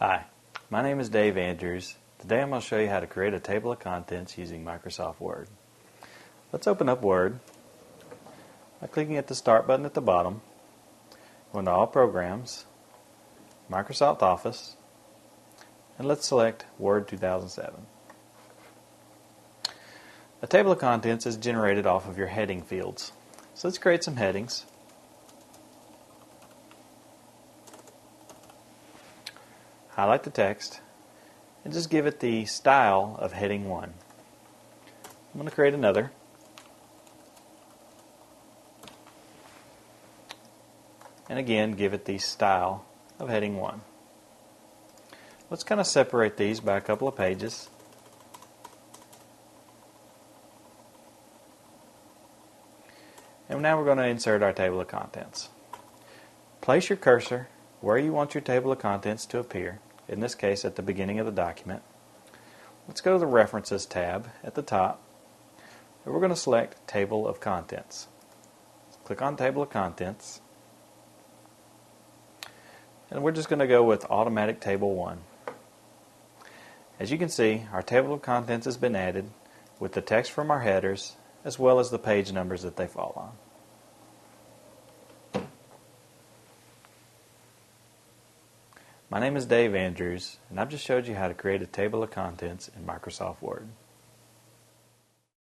Hi, my name is Dave Andrews. Today I'm going to show you how to create a table of contents using Microsoft Word. Let's open up Word by clicking at the Start button at the bottom. Go into All Programs, Microsoft Office, and let's select Word 2007. A table of contents is generated off of your heading fields. So let's create some headings. Highlight the text and just give it the style of heading 1. I'm going to create another. And again, give it the style of heading 1. Let's kind of separate these by a couple of pages. And now we're going to insert our table of contents. Place your cursor where you want your table of contents to appear, in this case at the beginning of the document. Let's go to the References tab at the top, and we're going to select Table of Contents. Click on Table of Contents, and we're just going to go with Automatic Table 1. As you can see, our table of contents has been added with the text from our headers as well as the page numbers that they fall on. My name is Dave Andrews, and I've just showed you how to create a table of contents in Microsoft Word.